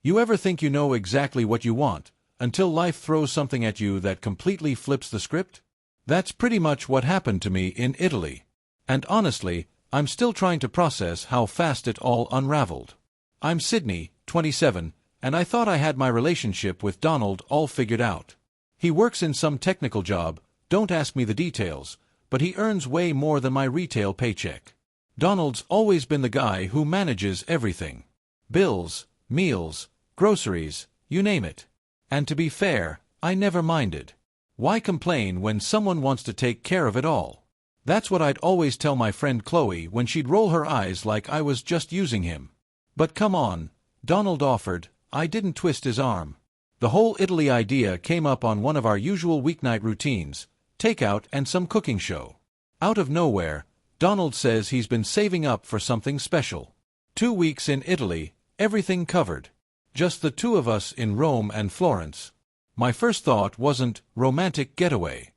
You ever think you know exactly what you want, until life throws something at you that completely flips the script? That's pretty much what happened to me in Italy. And honestly, I'm still trying to process how fast it all unraveled. I'm Sydney, 27, and I thought I had my relationship with Donald all figured out. He works in some technical job, don't ask me the details, but he earns way more than my retail paycheck. Donald's always been the guy who manages everything. Bills, meals, groceries, you name it. And to be fair, I never minded. Why complain when someone wants to take care of it all? That's what I'd always tell my friend Chloe when she'd roll her eyes like I was just using him. But come on, Donald offered, I didn't twist his arm. The whole Italy idea came up on one of our usual weeknight routines, takeout and some cooking show. Out of nowhere, Donald says he's been saving up for something special. 2 weeks in Italy, everything covered. Just the two of us in Rome and Florence. My first thought wasn't romantic getaway.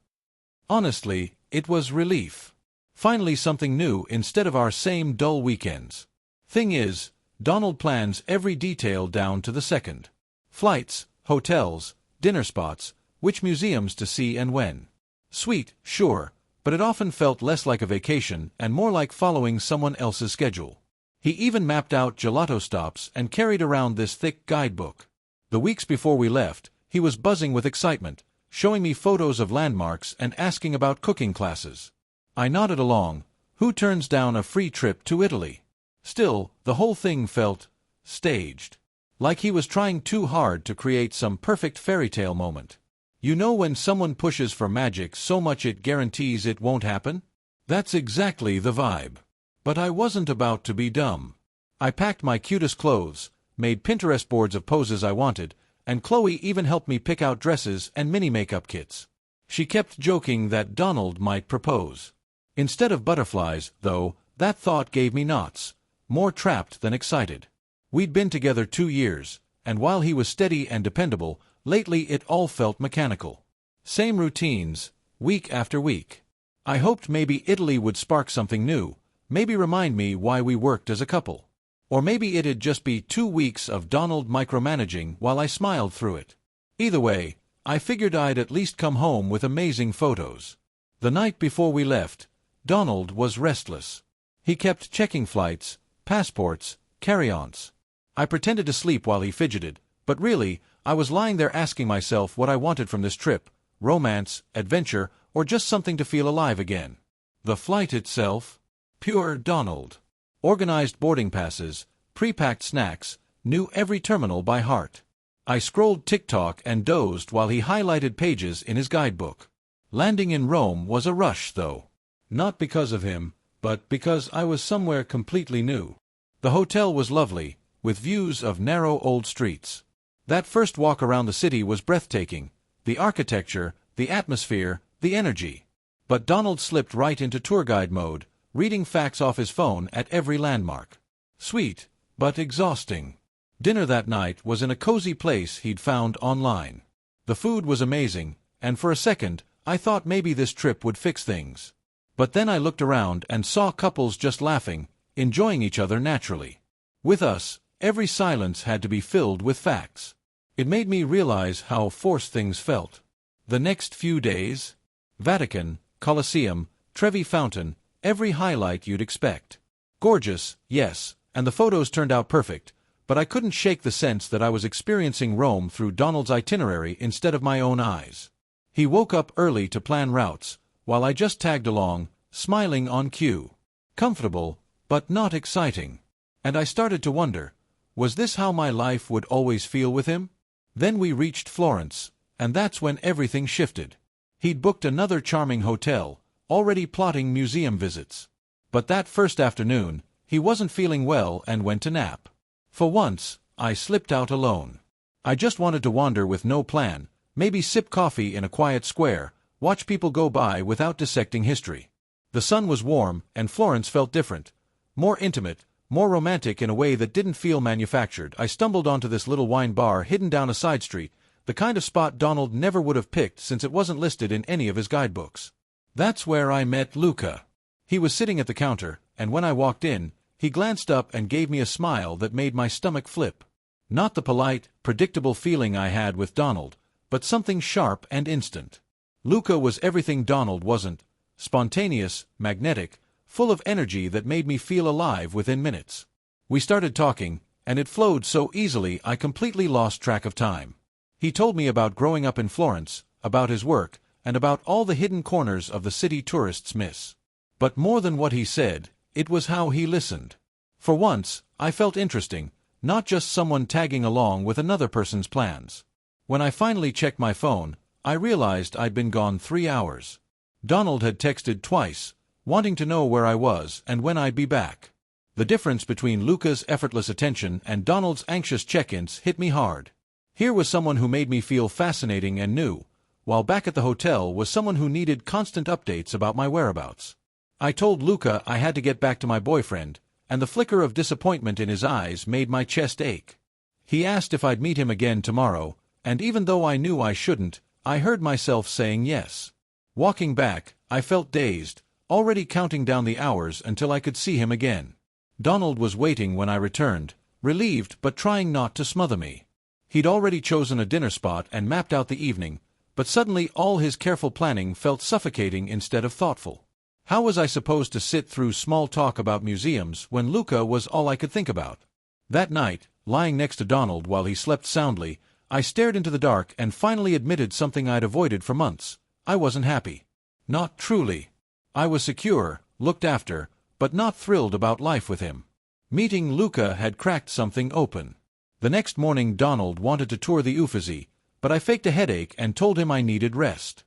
Honestly, it was relief. Finally something new instead of our same dull weekends. Thing is, Donald plans every detail down to the second. Flights, hotels, dinner spots, which museums to see and when. Sweet, sure, but it often felt less like a vacation and more like following someone else's schedule. He even mapped out gelato stops and carried around this thick guidebook. The weeks before we left, he was buzzing with excitement, showing me photos of landmarks and asking about cooking classes. I nodded along. Who turns down a free trip to Italy? Still, the whole thing felt staged. Like he was trying too hard to create some perfect fairy tale moment. You know when someone pushes for magic so much it guarantees it won't happen? That's exactly the vibe. But I wasn't about to be dumb. I packed my cutest clothes, made Pinterest boards of poses I wanted, and Chloe even helped me pick out dresses and mini makeup kits. She kept joking that Donald might propose. Instead of butterflies, though, that thought gave me knots, more trapped than excited. We'd been together 2 years, and while he was steady and dependable, lately it all felt mechanical. Same routines, week after week. I hoped maybe Italy would spark something new, maybe remind me why we worked as a couple. Or maybe it'd just be 2 weeks of Donald micromanaging while I smiled through it. Either way, I figured I'd at least come home with amazing photos. The night before we left, Donald was restless. He kept checking flights, passports, carry-ons. I pretended to sleep while he fidgeted, but really, I was lying there asking myself what I wanted from this trip: romance, adventure, or just something to feel alive again. The flight itself? Pure Donald. Organized boarding passes, pre-packed snacks, knew every terminal by heart. I scrolled TikTok and dozed while he highlighted pages in his guidebook. Landing in Rome was a rush, though. Not because of him, but because I was somewhere completely new. The hotel was lovely, with views of narrow old streets. That first walk around the city was breathtaking. The architecture, the atmosphere, the energy. But Donald slipped right into tour guide mode, reading facts off his phone at every landmark. Sweet, but exhausting. Dinner that night was in a cozy place he'd found online. The food was amazing, and for a second, I thought maybe this trip would fix things. But then I looked around and saw couples just laughing, enjoying each other naturally. With us, every silence had to be filled with facts. It made me realize how forced things felt. The next few days? Vatican, Colosseum, Trevi Fountain, every highlight you'd expect. Gorgeous, yes, and the photos turned out perfect, but I couldn't shake the sense that I was experiencing Rome through Donald's itinerary instead of my own eyes. He woke up early to plan routes, while I just tagged along, smiling on cue. Comfortable, but not exciting. And I started to wonder, was this how my life would always feel with him? Then we reached Florence, and that's when everything shifted. He'd booked another charming hotel, already plotting museum visits. But that first afternoon, he wasn't feeling well and went to nap. For once, I slipped out alone. I just wanted to wander with no plan, maybe sip coffee in a quiet square, watch people go by without dissecting history. The sun was warm, and Florence felt different. More intimate, more romantic in a way that didn't feel manufactured. I stumbled onto this little wine bar hidden down a side street, the kind of spot Donald never would have picked since it wasn't listed in any of his guidebooks. That's where I met Luca. He was sitting at the counter, and when I walked in, he glanced up and gave me a smile that made my stomach flip. Not the polite, predictable feeling I had with Donald, but something sharp and instant. Luca was everything Donald wasn't: spontaneous, magnetic, full of energy that made me feel alive within minutes. We started talking, and it flowed so easily I completely lost track of time. He told me about growing up in Florence, about his work, and about all the hidden corners of the city tourists miss. But more than what he said, it was how he listened. For once, I felt interesting, not just someone tagging along with another person's plans. When I finally checked my phone, I realized I'd been gone 3 hours. Donald had texted twice, wanting to know where I was and when I'd be back. The difference between Luca's effortless attention and Donald's anxious check-ins hit me hard. Here was someone who made me feel fascinating and new, while back at the hotel was someone who needed constant updates about my whereabouts. I told Luca I had to get back to my boyfriend, and the flicker of disappointment in his eyes made my chest ache. He asked if I'd meet him again tomorrow, and even though I knew I shouldn't, I heard myself saying yes. Walking back, I felt dazed, already counting down the hours until I could see him again. Donald was waiting when I returned, relieved but trying not to smother me. He'd already chosen a dinner spot and mapped out the evening, but suddenly all his careful planning felt suffocating instead of thoughtful. How was I supposed to sit through small talk about museums when Luca was all I could think about? That night, lying next to Donald while he slept soundly, I stared into the dark and finally admitted something I'd avoided for months. I wasn't happy. Not truly. I was secure, looked after, but not thrilled about life with him. Meeting Luca had cracked something open. The next morning Donald wanted to tour the Uffizi, but I faked a headache and told him I needed rest.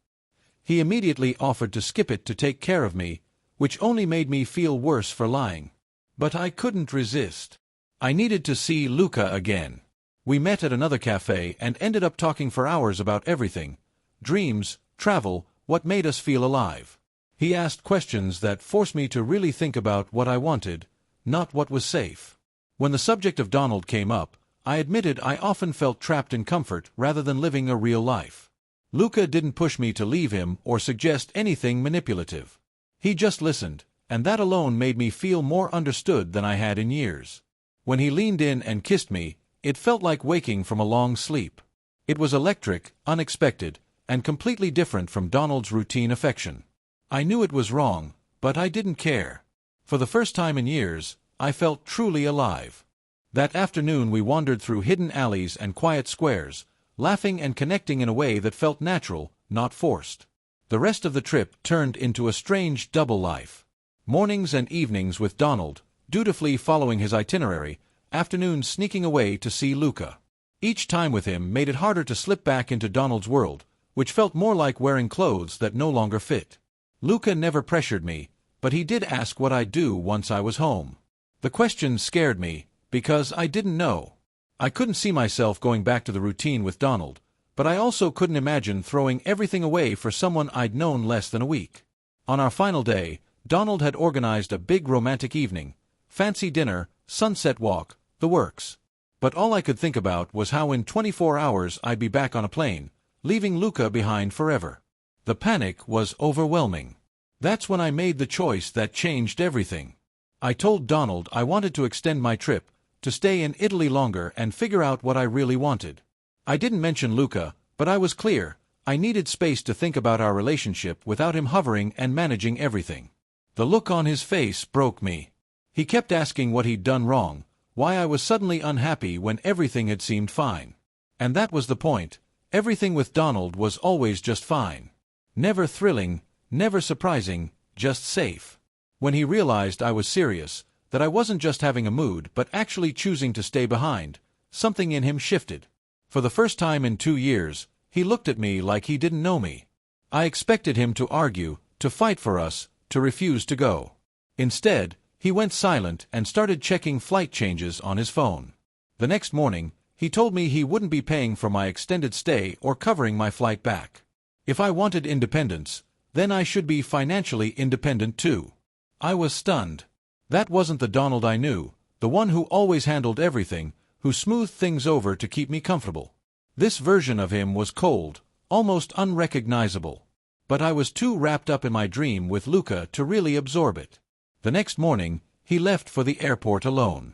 He immediately offered to skip it to take care of me, which only made me feel worse for lying. But I couldn't resist. I needed to see Luca again. We met at another cafe and ended up talking for hours about everything: dreams, travel, what made us feel alive. He asked questions that forced me to really think about what I wanted, not what was safe. When the subject of Donald came up, I admitted I often felt trapped in comfort rather than living a real life. Luca didn't push me to leave him or suggest anything manipulative. He just listened, and that alone made me feel more understood than I had in years. When he leaned in and kissed me, it felt like waking from a long sleep. It was electric, unexpected, and completely different from Donald's routine affection. I knew it was wrong, but I didn't care. For the first time in years, I felt truly alive. That afternoon we wandered through hidden alleys and quiet squares, laughing and connecting in a way that felt natural, not forced. The rest of the trip turned into a strange double life. Mornings and evenings with Donald, dutifully following his itinerary, afternoons sneaking away to see Luca. Each time with him made it harder to slip back into Donald's world, which felt more like wearing clothes that no longer fit. Luca never pressured me, but he did ask what I'd do once I was home. The question scared me, because I didn't know. I couldn't see myself going back to the routine with Donald, but I also couldn't imagine throwing everything away for someone I'd known less than a week. On our final day, Donald had organized a big romantic evening: fancy dinner, sunset walk, the works. But all I could think about was how in 24 hours I'd be back on a plane, leaving Luca behind forever. The panic was overwhelming. That's when I made the choice that changed everything. I told Donald I wanted to extend my trip, to stay in Italy longer and figure out what I really wanted. I didn't mention Luca, but I was clear: I needed space to think about our relationship without him hovering and managing everything. The look on his face broke me. He kept asking what he'd done wrong, why I was suddenly unhappy when everything had seemed fine. And that was the point: everything with Donald was always just fine. Never thrilling, never surprising, just safe. When he realized I was serious, that I wasn't just having a mood but actually choosing to stay behind, something in him shifted. For the first time in 2 years, he looked at me like he didn't know me. I expected him to argue, to fight for us, to refuse to go. Instead, he went silent and started checking flight changes on his phone. The next morning, he told me he wouldn't be paying for my extended stay or covering my flight back. If I wanted independence, then I should be financially independent too. I was stunned. That wasn't the Donald I knew, the one who always handled everything, who smoothed things over to keep me comfortable. This version of him was cold, almost unrecognizable. But I was too wrapped up in my dream with Luca to really absorb it. The next morning, he left for the airport alone.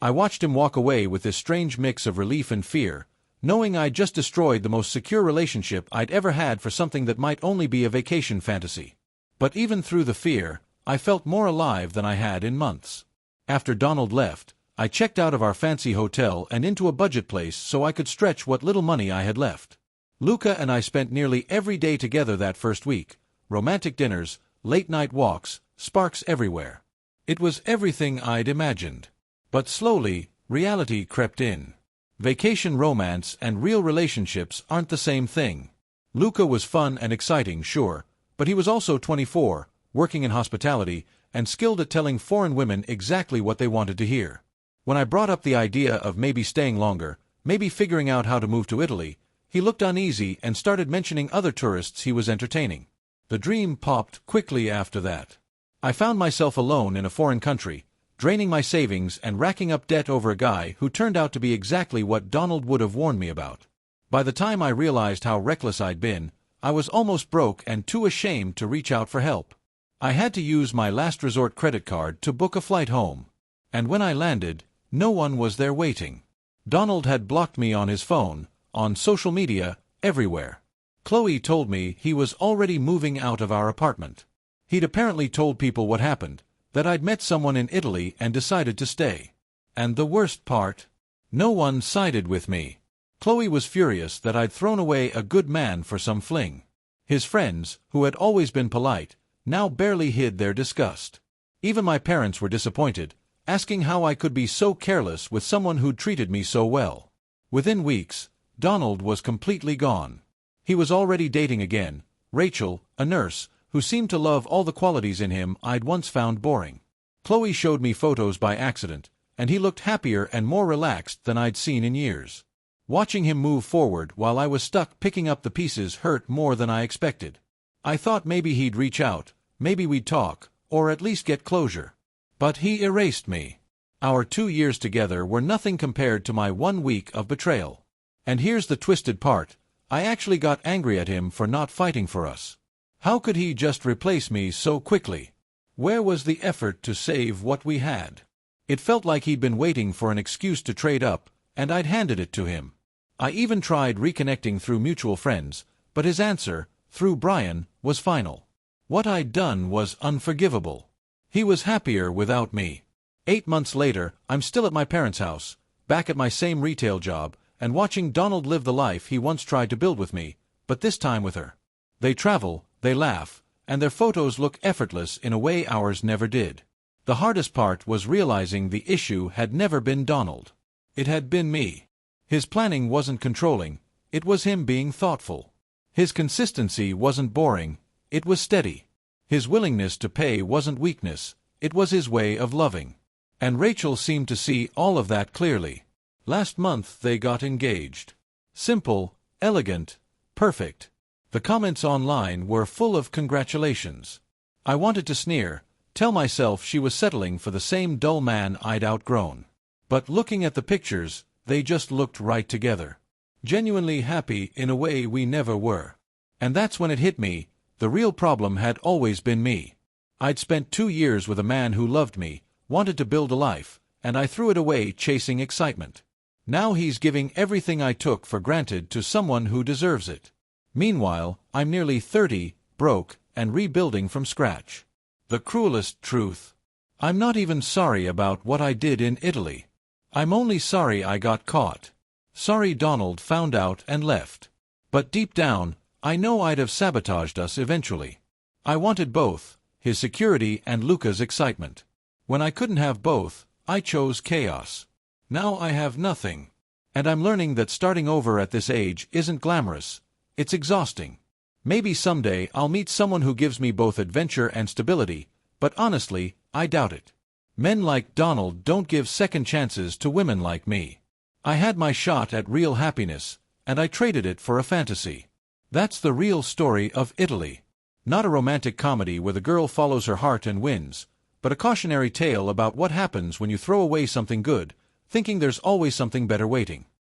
I watched him walk away with this strange mix of relief and fear, knowing I'd just destroyed the most secure relationship I'd ever had for something that might only be a vacation fantasy. But even through the fear, I felt more alive than I had in months. After Donald left, I checked out of our fancy hotel and into a budget place so I could stretch what little money I had left. Luca and I spent nearly every day together that first week. Romantic dinners, late-night walks, sparks everywhere. It was everything I'd imagined. But slowly, reality crept in. Vacation romance and real relationships aren't the same thing. Luca was fun and exciting, sure, but he was also 24, working in hospitality, and skilled at telling foreign women exactly what they wanted to hear. When I brought up the idea of maybe staying longer, maybe figuring out how to move to Italy, he looked uneasy and started mentioning other tourists he was entertaining. The dream popped quickly after that. I found myself alone in a foreign country, draining my savings and racking up debt over a guy who turned out to be exactly what Donald would have warned me about. By the time I realized how reckless I'd been, I was almost broke and too ashamed to reach out for help. I had to use my last resort credit card to book a flight home. And when I landed, no one was there waiting. Donald had blocked me on his phone, on social media, everywhere. Chloe told me he was already moving out of our apartment. He'd apparently told people what happened, that I'd met someone in Italy and decided to stay. And the worst part? No one sided with me. Chloe was furious that I'd thrown away a good man for some fling. His friends, who had always been polite, now barely hid their disgust. Even my parents were disappointed, asking how I could be so careless with someone who'd treated me so well. Within weeks, Donald was completely gone. He was already dating again, Rachel, a nurse, who seemed to love all the qualities in him I'd once found boring. Chloe showed me photos by accident, and he looked happier and more relaxed than I'd seen in years. Watching him move forward while I was stuck picking up the pieces hurt more than I expected. I thought maybe he'd reach out, maybe we'd talk, or at least get closure. But he erased me. Our 2 years together were nothing compared to my 1 week of betrayal. And here's the twisted part. I actually got angry at him for not fighting for us. How could he just replace me so quickly? Where was the effort to save what we had? It felt like he'd been waiting for an excuse to trade up, and I'd handed it to him. I even tried reconnecting through mutual friends, but his answer, through Brian, was final. What I'd done was unforgivable. He was happier without me. 8 months later, I'm still at my parents' house, back at my same retail job, and watching Donald live the life he once tried to build with me, but this time with her. They travel, they laugh, and their photos look effortless in a way ours never did. The hardest part was realizing the issue had never been Donald. It had been me. His planning wasn't controlling, it was him being thoughtful. His consistency wasn't boring, it was steady. His willingness to pay wasn't weakness, it was his way of loving. And Rachel seemed to see all of that clearly. Last month they got engaged. Simple, elegant, perfect. The comments online were full of congratulations. I wanted to sneer, tell myself she was settling for the same dull man I'd outgrown. But looking at the pictures, they just looked right together. Genuinely happy in a way we never were. And that's when it hit me, the real problem had always been me. I'd spent 2 years with a man who loved me, wanted to build a life, and I threw it away chasing excitement. Now he's giving everything I took for granted to someone who deserves it. Meanwhile, I'm nearly 30, broke, and rebuilding from scratch. The cruelest truth. I'm not even sorry about what I did in Italy. I'm only sorry I got caught. Sorry Donald found out and left. But deep down, I know I'd have sabotaged us eventually. I wanted both, his security and Luca's excitement. When I couldn't have both, I chose chaos. Now I have nothing. And I'm learning that starting over at this age isn't glamorous. It's exhausting. Maybe someday I'll meet someone who gives me both adventure and stability, but honestly, I doubt it. Men like Donald don't give second chances to women like me. I had my shot at real happiness, and I traded it for a fantasy. That's the real story of Italy. Not a romantic comedy where the girl follows her heart and wins, but a cautionary tale about what happens when you throw away something good, thinking there's always something better waiting.